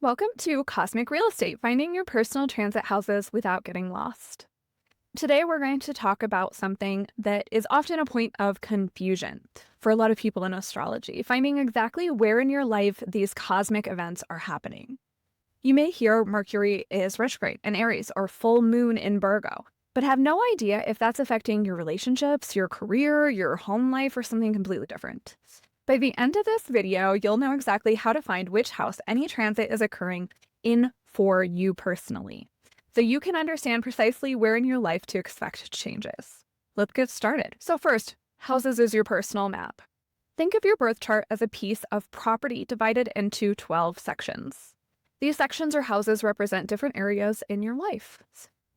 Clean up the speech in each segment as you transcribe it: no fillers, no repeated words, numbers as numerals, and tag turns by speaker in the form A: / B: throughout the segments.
A: Welcome to Cosmic Real Estate, finding your personal transit houses without getting lost. Today, we're going to talk about something that is often a point of confusion for a lot of people in astrology, finding exactly where in your life these cosmic events are happening. You may hear Mercury is retrograde in Aries or full moon in Virgo, but have no idea if that's affecting your relationships, your career, your home life, or something completely different. By the end of this video, you'll know exactly how to find which house any transit is occurring in for you personally, so you can understand precisely where in your life to expect changes. Let's get started. So first, houses is your personal map. Think of your birth chart as a piece of property divided into 12 sections. These sections or houses represent different areas in your life.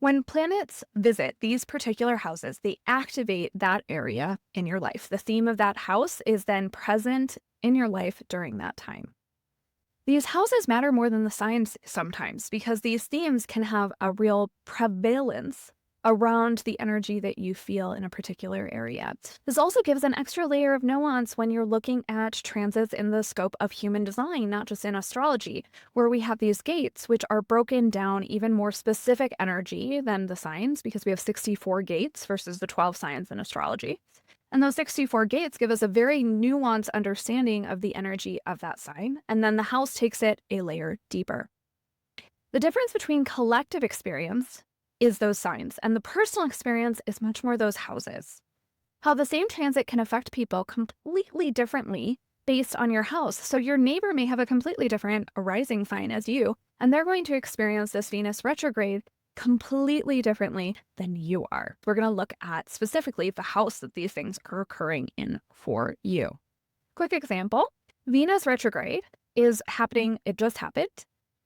A: When planets visit these particular houses, they activate that area in your life. The theme of that house is then present in your life during that time. These houses matter more than the signs sometimes because these themes can have a real prevalence around the energy that you feel in a particular area. This also gives an extra layer of nuance when you're looking at transits in the scope of human design, not just in astrology, where we have these gates, which are broken down even more specific energy than the signs, because we have 64 gates versus the 12 signs in astrology. And those 64 gates give us a very nuanced understanding of the energy of that sign, and then the house takes it a layer deeper. The difference between collective experience is those signs, and the personal experience is much more those houses. How the same transit can affect people completely differently based on your house. So your neighbor may have a completely different rising sign as you, and they're going to experience this Venus retrograde completely differently than you are. We're going to look at specifically the house that these things are occurring in for you. Quick example, Venus retrograde is happening, it just happened,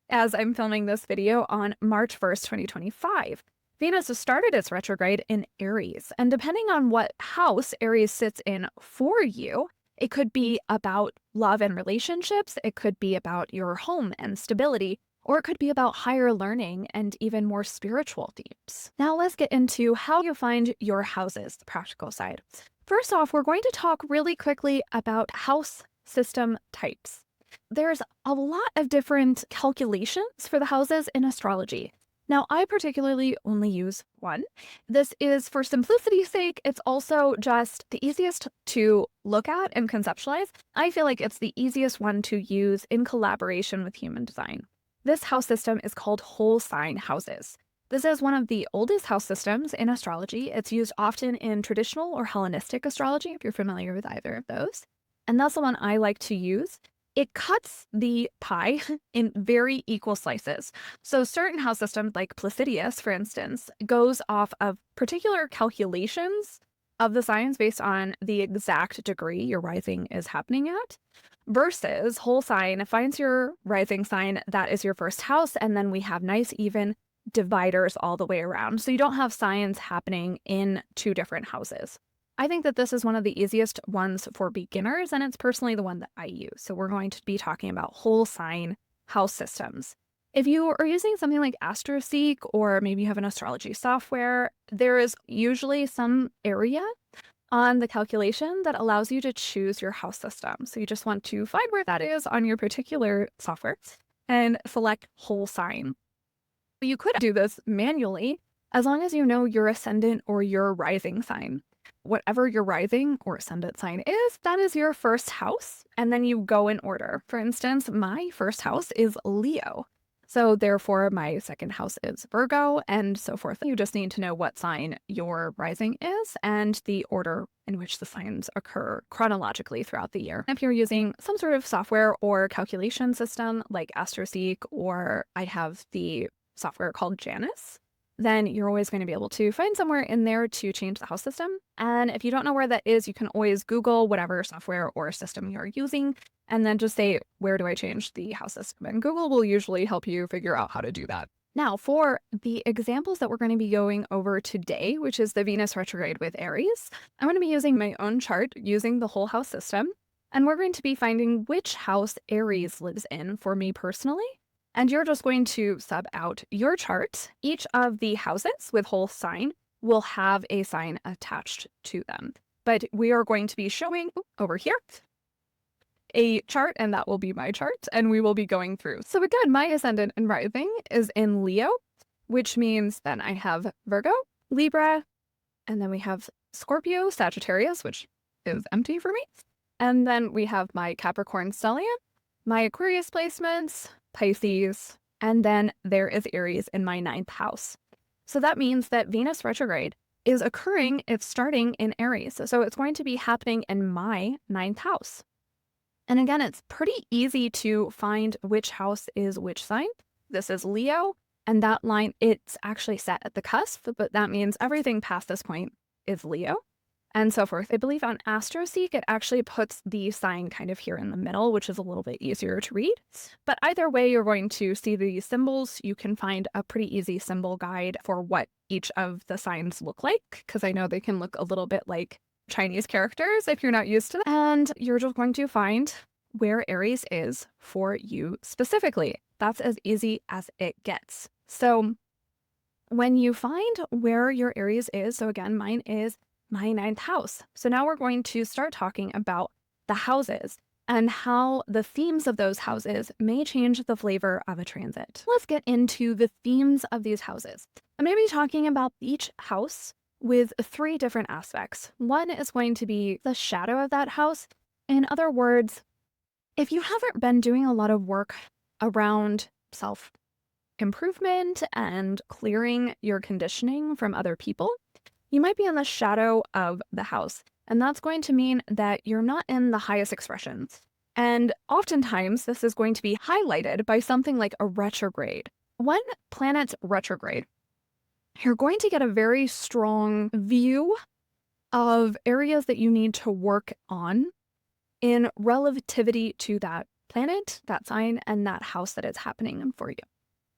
A: as I'm filming this video on March 1st, 2025. Venus has started its retrograde in Aries, and depending on what house Aries sits in for you, it could be about love and relationships, it could be about your home and stability, or it could be about higher learning and even more spiritual themes. Now let's get into how you find your houses, the practical side. First off, we're going to talk really quickly about house system types. There's a lot of different calculations for the houses in astrology. Now, I particularly only use one. This is for simplicity's sake. It's also just the easiest to look at and conceptualize. I feel like it's the easiest one to use in collaboration with human design. This house system is called whole sign houses. This is one of the oldest house systems in astrology. It's used often in traditional or Hellenistic astrology, if you're familiar with either of those. And that's the one I like to use. It cuts the pie in very equal slices. So certain house systems, like Placidius, for instance, goes off of particular calculations of the signs based on the exact degree your rising is happening at, versus whole sign finds your rising sign, that is your first house, and then we have nice even dividers all the way around. So you don't have signs happening in two different houses. I think that this is one of the easiest ones for beginners, and it's personally the one that I use. So we're going to be talking about whole sign house systems. If you are using something like Astrology, or maybe you have an astrology software, there is usually some area on the calculation that allows you to choose your house system. So you just want to find where that is on your particular software and select whole sign. You could do this manually as long as you know your ascendant or your rising sign. Whatever your rising or ascendant sign is, that is your first house, and then you go in order. For instance, my first house is Leo, so therefore my second house is Virgo, and so forth. You just need to know what sign your rising is and the order in which the signs occur chronologically throughout the year. If you're using some sort of software or calculation system like Astrology, or I have the software called Janus, then you're always going to be able to find somewhere in there to change the house system. And if you don't know where that is, you can always Google whatever software or system you're using, and then just say, where do I change the house system? And Google will usually help you figure out how to do that. Now, for the examples that we're going to be going over today, which is the Venus retrograde with Aries, I'm going to be using my own chart using the whole house system. And we're going to be finding which house Aries lives in for me personally. And you're just going to sub out your chart. Each of the houses with whole sign will have a sign attached to them. But we are going to be showing over here a chart, and that will be my chart, and we will be going through. So again, my ascendant and rising is in Leo, which means then I have Virgo, Libra, and then we have Scorpio, Sagittarius, which is empty for me. And then we have my Capricorn stellium, my Aquarius placements, Pisces, and then there is Aries in my 9th house. So that means that Venus retrograde is occurring, it's starting in Aries. So it's going to be happening in my 9th house. And again, it's pretty easy to find which house is which sign. This is Leo, and that line, it's actually set at the cusp, but that means everything past this point is Leo, and so forth. I believe on Astroseek, it actually puts the sign kind of here in the middle, which is a little bit easier to read. But either way, you're going to see these symbols. You can find a pretty easy symbol guide for what each of the signs look like, because I know they can look a little bit like Chinese characters if you're not used to them. And you're just going to find where Aries is for you specifically. That's as easy as it gets. So when you find where your Aries is, so again, mine is my 9th house. So now we're going to start talking about the houses and how the themes of those houses may change the flavor of a transit. Let's get into the themes of these houses. I'm going to be talking about each house with 3 different aspects. One is going to be the shadow of that house. In other words, if you haven't been doing a lot of work around self-improvement and clearing your conditioning from other people, you might be in the shadow of the house. And that's going to mean that you're not in the highest expressions. And oftentimes, this is going to be highlighted by something like a retrograde. When planets retrograde, you're going to get a very strong view of areas that you need to work on in relativity to that planet, that sign, and that house that is happening for you.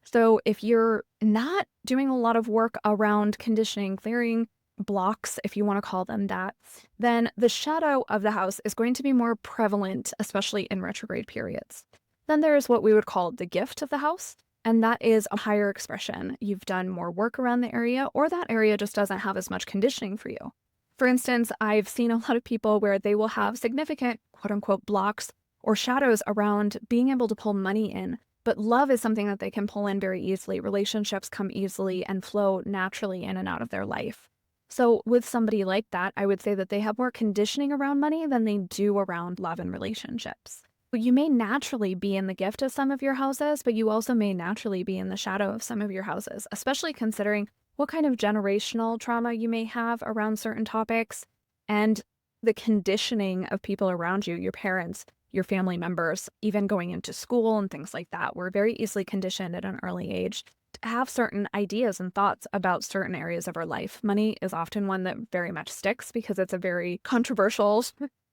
A: So if you're not doing a lot of work around conditioning, clearing blocks, if you want to call them that, then the shadow of the house is going to be more prevalent, especially in retrograde periods. Then there's what we would call the gift of the house, and that is a higher expression. You've done more work around the area, or that area just doesn't have as much conditioning for you. For instance, I've seen a lot of people where they will have significant quote-unquote blocks or shadows around being able to pull money in, but love is something that they can pull in very easily. Relationships come easily and flow naturally in and out of their life. So with somebody like that, I would say that they have more conditioning around money than they do around love and relationships. You may naturally be in the gift of some of your houses, but you also may naturally be in the shadow of some of your houses, especially considering what kind of generational trauma you may have around certain topics and the conditioning of people around you, your parents, your family members, even going into school and things like that. We're very easily conditioned at an early age to have certain ideas and thoughts about certain areas of our life. Money is often one that very much sticks because it's a very controversial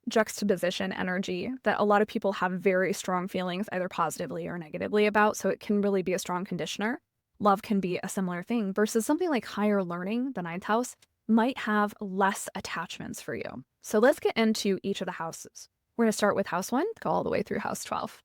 A: juxtaposition energy that a lot of people have very strong feelings, either positively or negatively about. So it can really be a strong conditioner. Love can be a similar thing versus something like higher learning, the 9th house, might have less attachments for you. So let's get into each of the houses. We're going to start with house 1, go all the way through house 12.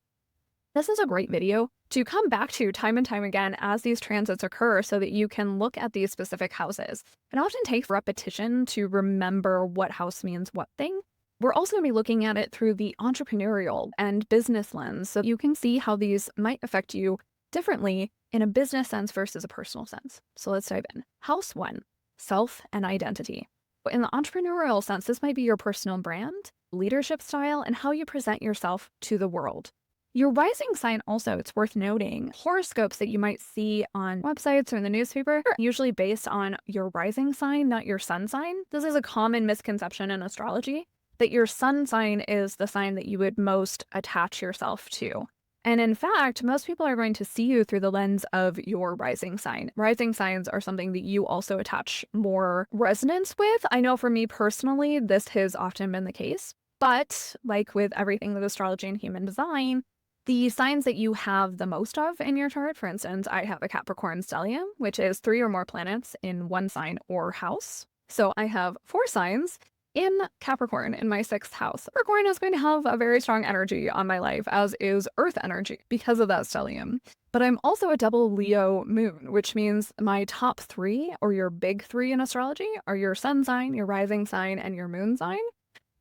A: This is a great video to come back to time and time again as these transits occur so that you can look at these specific houses. It often takes repetition to remember what house means what thing. We're also going to be looking at it through the entrepreneurial and business lens, so you can see how these might affect you differently in a business sense versus a personal sense. So let's dive in. House 1, self and identity. In the entrepreneurial sense, this might be your personal brand, leadership style, and how you present yourself to the world. Your rising sign also, it's worth noting, horoscopes that you might see on websites or in the newspaper are usually based on your rising sign, not your sun sign. This is a common misconception in astrology, that your sun sign is the sign that you would most attach yourself to. And in fact, most people are going to see you through the lens of your rising sign. Rising signs are something that you also attach more resonance with. I know for me personally, this has often been the case. But like with everything with astrology and human design, the signs that you have the most of in your chart, for instance, I have a Capricorn stellium, which is 3 or more planets in one sign or house. So I have 4 signs in Capricorn in my 6th house. Capricorn is going to have a very strong energy on my life, as is Earth energy because of that stellium. But I'm also a double Leo moon, which means my top 3, or your big 3 in astrology, are your sun sign, your rising sign, and your moon sign.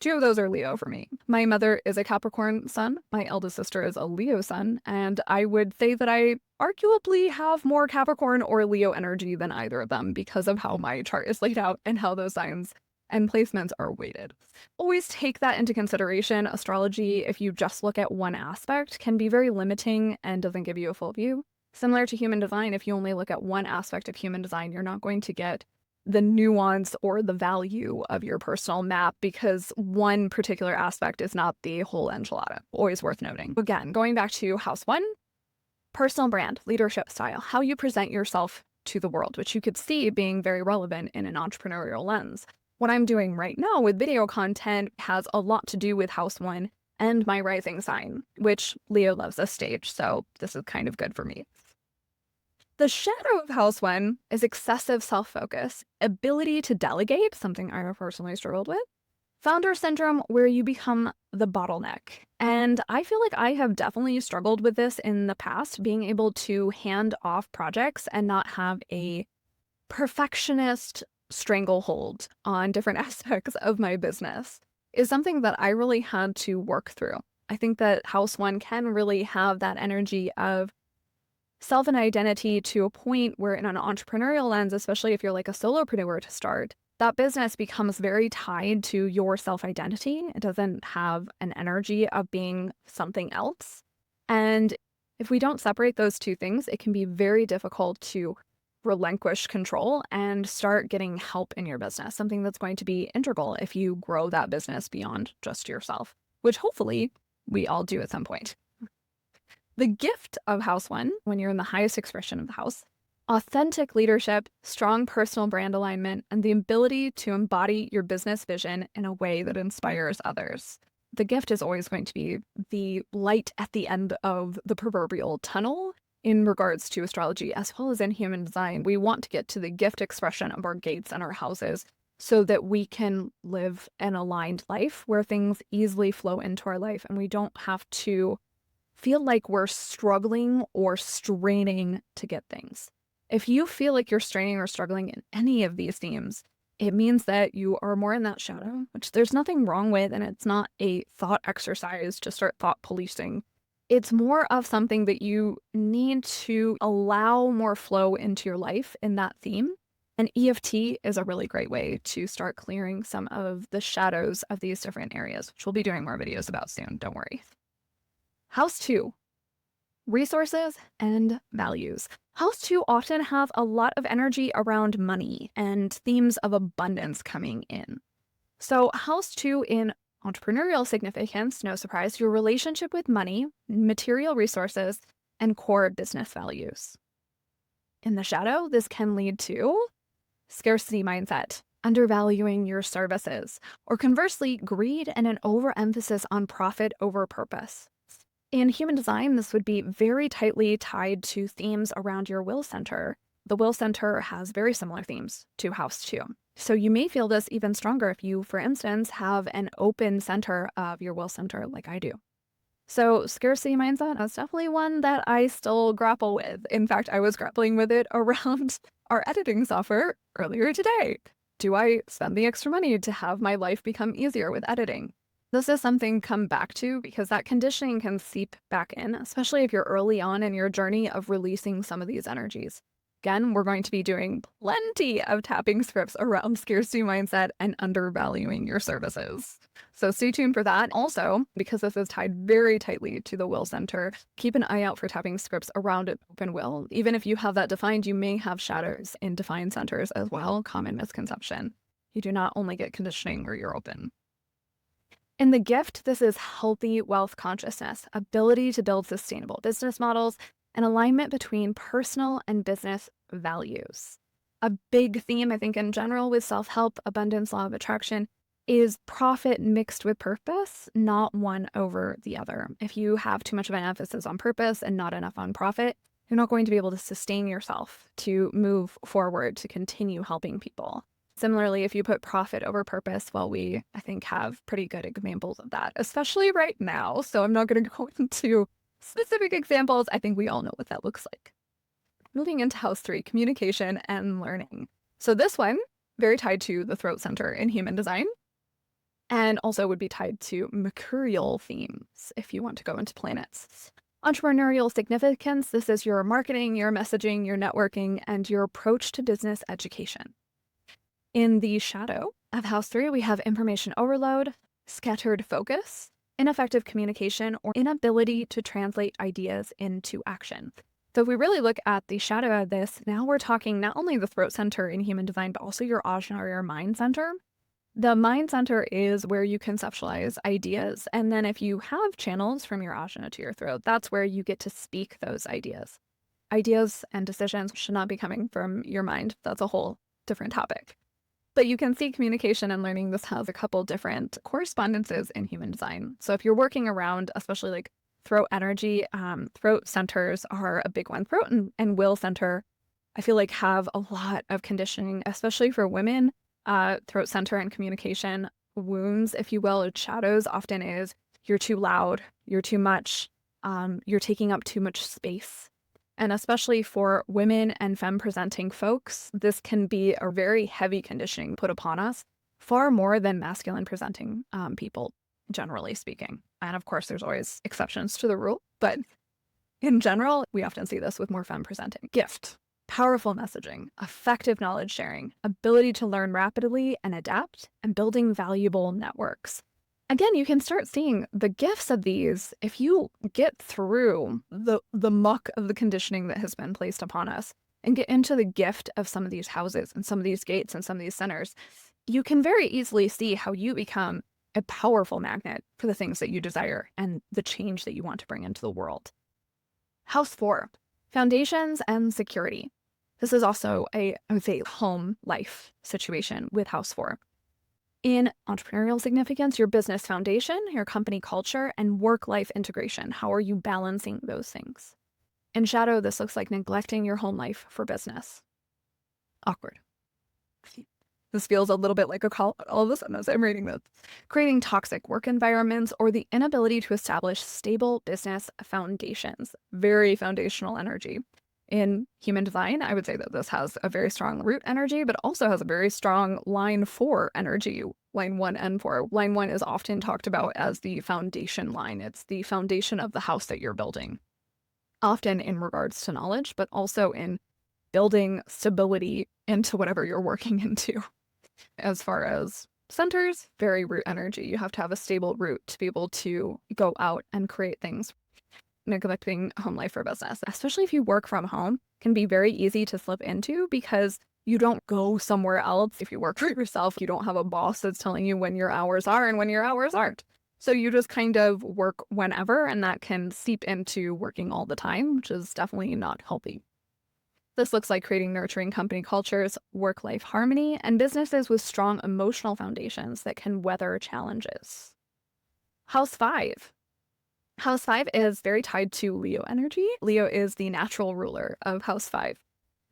A: 2 of those are Leo for me. My mother is a Capricorn sun. My eldest sister is a Leo sun. And I would say that I arguably have more Capricorn or Leo energy than either of them because of how my chart is laid out and how those signs and placements are weighted. Always take that into consideration. Astrology, if you just look at one aspect, can be very limiting and doesn't give you a full view. Similar to human design, if you only look at one aspect of human design, you're not going to get the nuance or the value of your personal map because one particular aspect is not the whole enchilada. Always worth noting. Again, going back to house 1, personal brand, leadership style, how you present yourself to the world, which you could see being very relevant in an entrepreneurial lens. What I'm doing right now with video content has a lot to do with house 1 and my rising sign, which Leo loves a stage, so this is kind of good for me. The shadow of house 1 is excessive self-focus, ability to delegate, something I have personally struggled with, founder syndrome, where you become the bottleneck. And I feel like I have definitely struggled with this in the past, being able to hand off projects and not have a perfectionist stranglehold on different aspects of my business is something that I really had to work through. I think that house 1 can really have that energy of self and identity to a point where in an entrepreneurial lens, especially if you're like a solopreneur to start, that business becomes very tied to your self-identity. It doesn't have an energy of being something else. And if we don't separate those two things, it can be very difficult to relinquish control and start getting help in your business, something that's going to be integral if you grow that business beyond just yourself, which hopefully we all do at some point. The gift of house 1, when you're in the highest expression of the house, authentic leadership, strong personal brand alignment, and the ability to embody your business vision in a way that inspires others. The gift is always going to be the light at the end of the proverbial tunnel in regards to astrology, as well as in human design. We want to get to the gift expression of our gates and our houses so that we can live an aligned life where things easily flow into our life and we don't have to feel like we're struggling or straining to get things. If you feel like you're straining or struggling in any of these themes, it means that you are more in that shadow, which there's nothing wrong with, and it's not a thought exercise to start thought policing. It's more of something that you need to allow more flow into your life in that theme. And EFT is a really great way to start clearing some of the shadows of these different areas, which we'll be doing more videos about soon, don't worry. House 2, resources and values. House 2 often have a lot of energy around money and themes of abundance coming in. So house 2 in entrepreneurial significance, no surprise, your relationship with money, material resources, and core business values. In the shadow, this can lead to scarcity mindset, undervaluing your services, or conversely, greed and an overemphasis on profit over purpose. In human design, this would be very tightly tied to themes around your will center. The will center has very similar themes to house 2. So you may feel this even stronger if you, for instance, have an open center of your will center like I do. So scarcity mindset is definitely one that I still grapple with. In fact, I was grappling with it around our editing software earlier today. Do I spend the extra money to have my life become easier with editing? This is something to come back to because that conditioning can seep back in, especially if you're early on in your journey of releasing some of these energies. Again, we're going to be doing plenty of tapping scripts around scarcity mindset and undervaluing your services. So stay tuned for that. Also, because this is tied very tightly to the will center, keep an eye out for tapping scripts around an open will. Even if you have that defined, you may have shadows in defined centers as well. Common misconception. You do not only get conditioning where you're open. In the gift, this is healthy wealth consciousness, ability to build sustainable business models, and alignment between personal and business values. A big theme, I think, in general with self-help, abundance, law of attraction, is profit mixed with purpose, not one over the other. If you have too much of an emphasis on purpose and not enough on profit, you're not going to be able to sustain yourself to move forward, to continue helping people. Similarly, if you put profit over purpose, well, we, I think, have pretty good examples of that, especially right now. So I'm not going to go into specific examples. I think we all know what that looks like. Moving into house 3, communication and learning. So this one, very tied to the throat center in human design. and also would be tied to mercurial themes if you want to go into planets. Entrepreneurial significance, this is your marketing, your messaging, your networking, and your approach to business education. In the shadow of House 3, we have information overload, scattered focus, ineffective communication, or inability to translate ideas into action. So if we really look at the shadow of this, now we're talking not only the throat center in human design, but also your ajna or your mind center. The mind center is where you conceptualize ideas. And then if you have channels from your ajna to your throat, that's where you get to speak those ideas. Ideas and decisions should not be coming from your mind. That's a whole different topic. But you can see communication and learning. This has a couple different correspondences in human design. So if you're working around, especially like throat energy, throat centers are a big one. Throat and will center, I feel like have a lot of conditioning, especially for women. Throat center and communication wounds, if you will, or shadows often is you're too loud, you're too much, you're taking up too much space. And especially for women and femme presenting folks, this can be a very heavy conditioning put upon us, far more than masculine presenting people, generally speaking. And of course, there's always exceptions to the rule, but in general, we often see this with more femme presenting. Gift. Powerful messaging, effective knowledge sharing, ability to learn rapidly and adapt, and building valuable networks. Again, you can start seeing the gifts of these if you get through the muck of the conditioning that has been placed upon us and get into the gift of some of these houses and some of these gates and some of these centers. You can very easily see how you become a powerful magnet for the things that you desire and the change that you want to bring into the world. House 4, foundations and security. This is also I would say, home life situation with House 4. In entrepreneurial significance, your business foundation, your company culture, and work-life integration. How are you balancing those things? In shadow, this looks like neglecting your home life for business. Awkward. This feels a little bit like a call all of a sudden as I'm reading this. Creating toxic work environments or the inability to establish stable business foundations. Very foundational energy. In human design, I would say that this has a very strong root energy, but also has a very strong line 4 energy, line 1 and 4. Line 1 is often talked about as the foundation line. It's the foundation of the house that you're building, often in regards to knowledge, but also in building stability into whatever you're working into. As far as centers, very root energy. You have to have a stable root to be able to go out and create things. Neglecting home life for business, especially if you work from home, can be very easy to slip into because you don't go somewhere else. If you work for yourself, you don't have a boss that's telling you when your hours are and when your hours aren't. So you just kind of work whenever, and that can seep into working all the time, which is definitely not healthy. This looks like creating nurturing company cultures, work-life harmony, and businesses with strong emotional foundations that can weather challenges. House 5. House 5 is very tied to Leo energy. Leo is the natural ruler of House 5.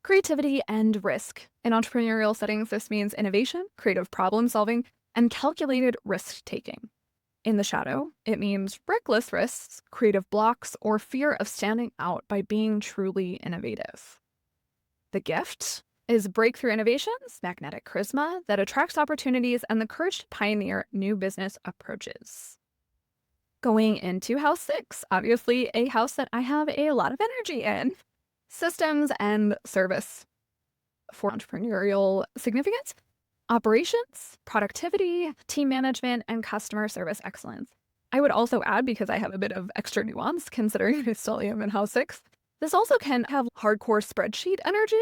A: Creativity and risk. In entrepreneurial settings, this means innovation, creative problem solving, and calculated risk taking. In the shadow, it means reckless risks, creative blocks, or fear of standing out by being truly innovative. The gift is breakthrough innovations, magnetic charisma that attracts opportunities, and the courage to pioneer new business approaches. Going into House 6, obviously a house that I have a lot of energy in. Systems and service. For entrepreneurial significance, operations, productivity, team management, and customer service excellence. I would also add, because I have a bit of extra nuance considering I still am in House 6, this also can have hardcore spreadsheet energy.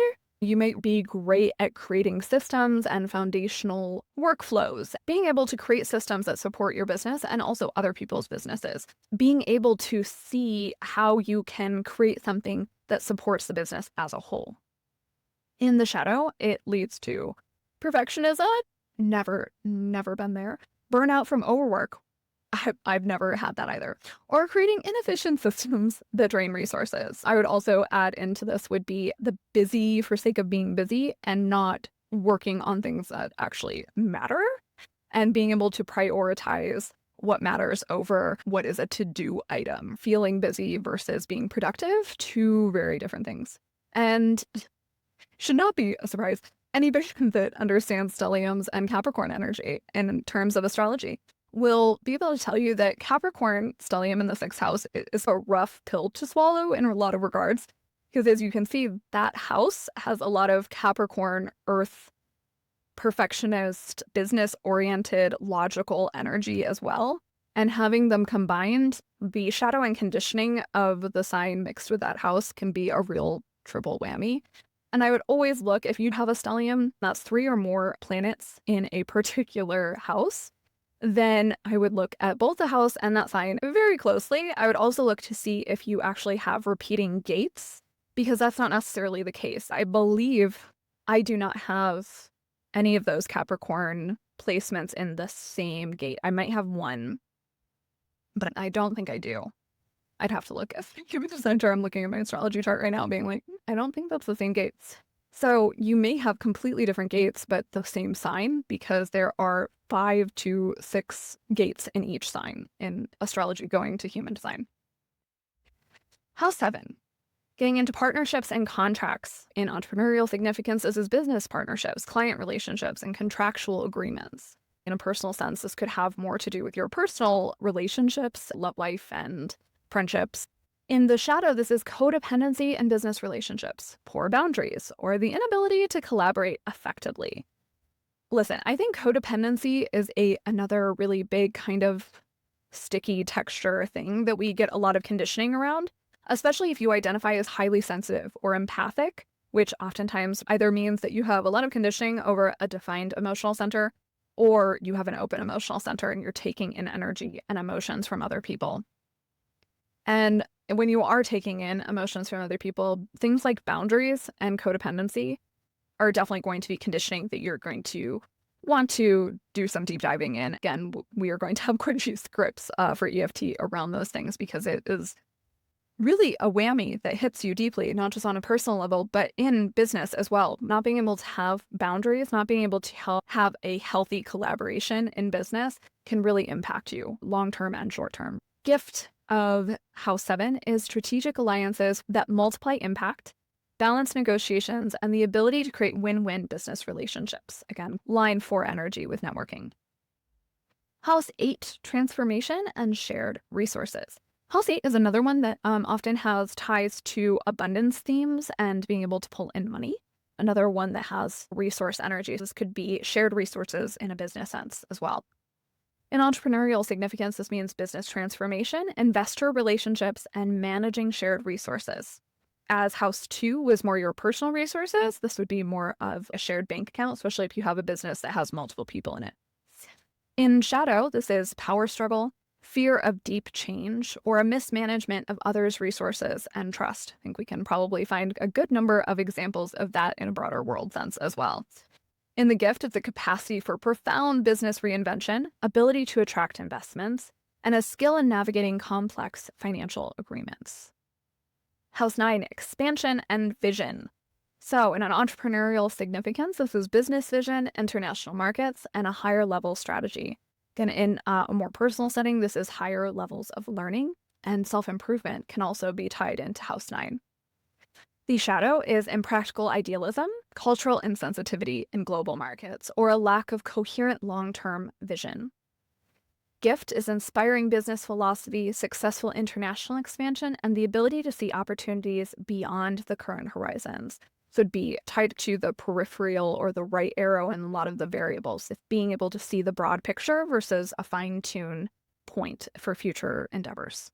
A: You might be great at creating systems and foundational workflows, being able to create systems that support your business and also other people's businesses, being able to see how you can create something that supports the business as a whole. In the shadow, it leads to perfectionism. Never been there. Burnout from overwork. I've never had that either. Or creating inefficient systems that drain resources. I would also add into this would be the busy for sake of being busy and not working on things that actually matter and being able to prioritize what matters over what is a to-do item. Feeling busy versus being productive, two very different things. And should not be a surprise. Anybody that understands stelliums and Capricorn energy in terms of astrology will be able to tell you that Capricorn stellium in the sixth house is a rough pill to swallow in a lot of regards. Because as you can see, that house has a lot of Capricorn, earth, perfectionist, business-oriented, logical energy as well. And having them combined, the shadow and conditioning of the sign mixed with that house can be a real triple whammy. And I would always look, if you have a stellium that's 3 or more planets in a particular house, then I would look at both the house and that sign very closely. I would also look to see if you actually have repeating gates, because that's not necessarily the case. I believe I do not have any of those Capricorn placements in the same gate. I might have one, but I don't think I do. I'd have to look at the center. I'm looking at my astrology chart right now being like, I don't think that's the same gates. So you may have completely different gates, but the same sign, because there are 5 to 6 gates in each sign in astrology going to human design. House 7. Getting into partnerships and contracts. In entrepreneurial significance, this is business partnerships, client relationships, and contractual agreements. In a personal sense, this could have more to do with your personal relationships, love life, and friendships. In the shadow, this is codependency and business relationships, poor boundaries, or the inability to collaborate effectively. Listen, I think codependency is another really big kind of sticky texture thing that we get a lot of conditioning around, especially if you identify as highly sensitive or empathic, which oftentimes either means that you have a lot of conditioning over a defined emotional center, or you have an open emotional center and you're taking in energy and emotions from other people. And when you are taking in emotions from other people, things like boundaries and codependency are definitely going to be conditioning that you're going to want to do some deep diving in. Again, we are going to have quite a few scripts for EFT around those things, because it is really a whammy that hits you deeply, not just on a personal level, but in business as well. Not being able to have boundaries, not being able to have a healthy collaboration in business can really impact you long-term and short-term. Gift of House 7 is strategic alliances that multiply impact, balance negotiations, and the ability to create win-win business relationships. Again, line 4 energy with networking. House 8, transformation and shared resources. House 8 is another one that often has ties to abundance themes and being able to pull in money. Another one that has resource energy. This could be shared resources in a business sense as well. In entrepreneurial significance, this means business transformation, investor relationships, and managing shared resources. As House 2 was more your personal resources, this would be more of a shared bank account, especially if you have a business that has multiple people in it. In shadow, this is power struggle, fear of deep change, or a mismanagement of others' resources and trust. I think we can probably find a good number of examples of that in a broader world sense as well. In the gift of the capacity for profound business reinvention, ability to attract investments, and a skill in navigating complex financial agreements. House 9, expansion and vision. So in an entrepreneurial significance, this is business vision, international markets, and a higher level strategy. Again, in a more personal setting, this is higher levels of learning, and self-improvement can also be tied into House 9. The shadow is impractical idealism, cultural insensitivity in global markets, or a lack of coherent long-term vision. Gift is inspiring business philosophy, successful international expansion, and the ability to see opportunities beyond the current horizons. So it'd be tied to the peripheral or the right arrow and a lot of the variables, if being able to see the broad picture versus a fine-tuned point for future endeavors.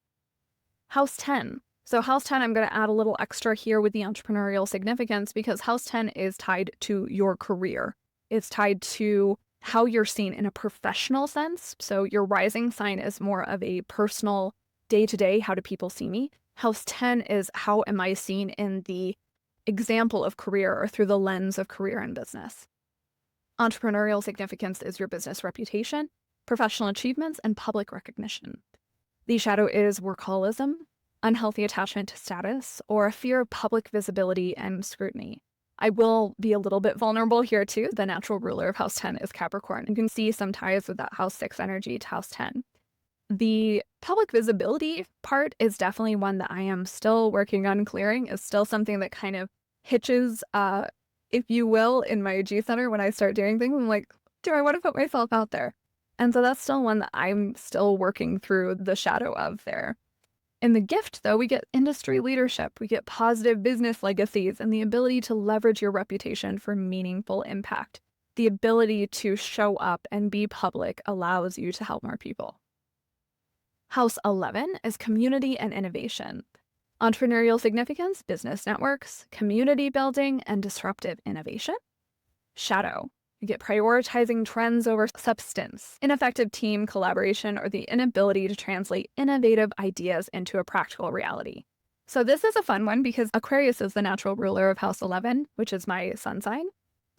A: House 10. So House 10, I'm going to add a little extra here with the entrepreneurial significance, because House 10 is tied to your career. It's tied to how you're seen in a professional sense. So your rising sign is more of a personal day-to-day, how do people see me? House 10 is how am I seen in the example of career or through the lens of career and business. Entrepreneurial significance is your business reputation, professional achievements, and public recognition. The shadow is workaholism, unhealthy attachment to status, or a fear of public visibility and scrutiny. I will be a little bit vulnerable here too. The natural ruler of House 10 is Capricorn. You can see some ties with that House 6 energy to House 10. The public visibility part is definitely one that I am still working on clearing. It's still something that kind of hitches if you will, in my G center when I start doing things. I'm like, do I want to put myself out there? And so that's still one that I'm still working through the shadow of there. In the gift, though, we get industry leadership, we get positive business legacies, and the ability to leverage your reputation for meaningful impact. The ability to show up and be public allows you to help more people. House 11 is community and innovation. Entrepreneurial significance, business networks, community building, and disruptive innovation. Shadow. You get prioritizing trends over substance, ineffective team collaboration, or the inability to translate innovative ideas into a practical reality. So this is a fun one because Aquarius is the natural ruler of House 11, which is my sun sign.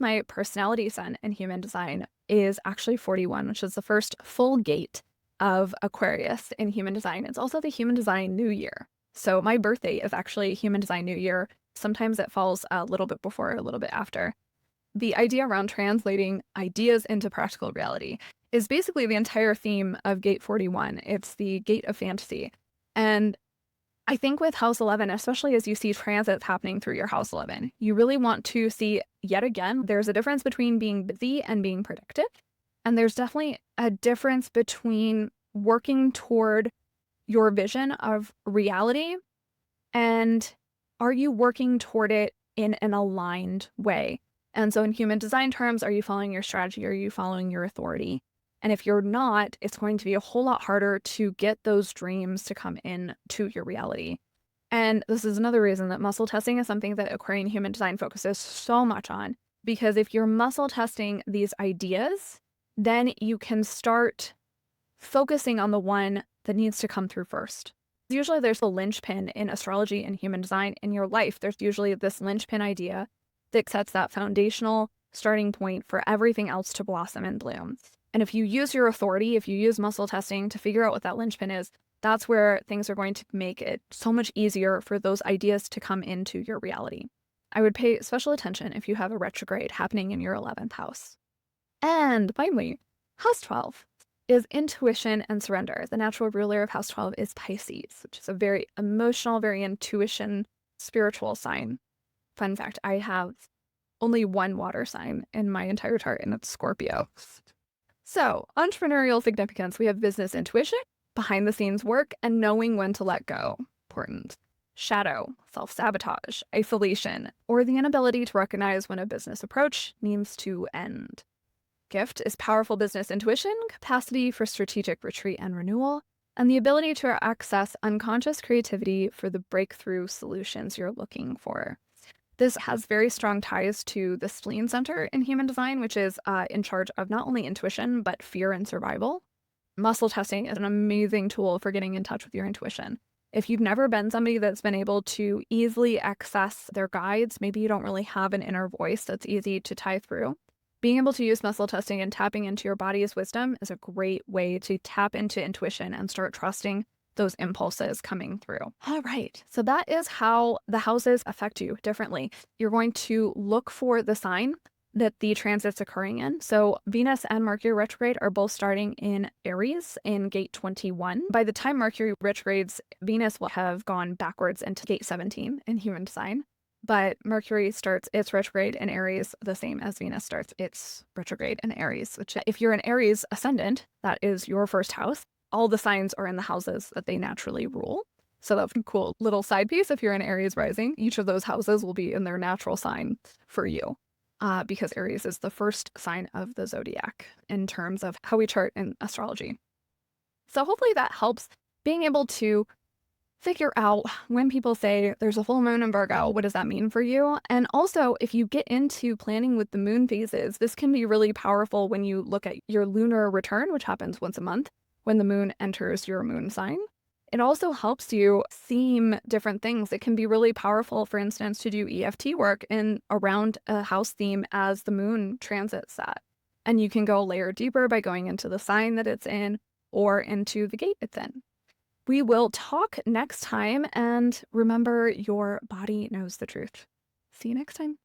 A: My personality sun in human design is actually 41, which is the first full gate of Aquarius in human design. It's also the human design new year. So my birthday is actually human design new year. Sometimes it falls a little bit before, a little bit after. The idea around translating ideas into practical reality is basically the entire theme of Gate 41. It's the gate of fantasy. And I think with House 11, especially as you see transits happening through your House 11, you really want to see, yet again, there's a difference between being busy and being productive. And there's definitely a difference between working toward your vision of reality and are you working toward it in an aligned way? And so in human design terms, are you following your strategy? Are you following your authority? And if you're not, it's going to be a whole lot harder to get those dreams to come in to your reality. And this is another reason that muscle testing is something that Aquarian human design focuses so much on. Because if you're muscle testing these ideas, then you can start focusing on the one that needs to come through first. Usually there's a linchpin in astrology and human design in your life. There's usually this linchpin idea that sets that foundational starting point for everything else to blossom and bloom. And if you use your authority, if you use muscle testing to figure out what that linchpin is, that's where things are going to make it so much easier for those ideas to come into your reality. I would pay special attention if you have a retrograde happening in your 11th house. And finally, House 12 is intuition and surrender. The natural ruler of House 12 is Pisces, which is a very emotional, very intuition, spiritual sign. Fun fact, I have only one water sign in my entire chart, and it's Scorpio. So, entrepreneurial significance, we have business intuition, behind the scenes work, and knowing when to let go. Important. Shadow, self-sabotage, isolation, or the inability to recognize when a business approach needs to end. Gift is powerful business intuition, capacity for strategic retreat and renewal, and the ability to access unconscious creativity for the breakthrough solutions you're looking for. This has very strong ties to the spleen center in human design, which is in charge of not only intuition, but fear and survival. Muscle testing is an amazing tool for getting in touch with your intuition. If you've never been somebody that's been able to easily access their guides, maybe you don't really have an inner voice that's easy to tie through. Being able to use muscle testing and tapping into your body's wisdom is a great way to tap into intuition and start trusting those impulses coming through. All right, so that is how the houses affect you differently. You're going to look for the sign that the transit's occurring in. So Venus and Mercury retrograde are both starting in Aries in gate 21. By the time Mercury retrogrades, Venus will have gone backwards into gate 17 in human design. But Mercury starts its retrograde in Aries the same as Venus starts its retrograde in Aries, which if you're an Aries ascendant, that is your first house. All the signs are in the houses that they naturally rule. So that's a cool little side piece. If you're an Aries rising, each of those houses will be in their natural sign for you because Aries is the first sign of the zodiac in terms of how we chart in astrology. So hopefully that helps being able to figure out when people say there's a full moon in Virgo, what does that mean for you? And also, if you get into planning with the moon phases, this can be really powerful when you look at your lunar return, which happens once a month when the moon enters your moon sign. It also helps you theme different things. It can be really powerful, for instance, to do EFT work in around a house theme as the moon transits that. And you can go a layer deeper by going into the sign that it's in or into the gate it's in. We will talk next time, and remember, your body knows the truth. See you next time.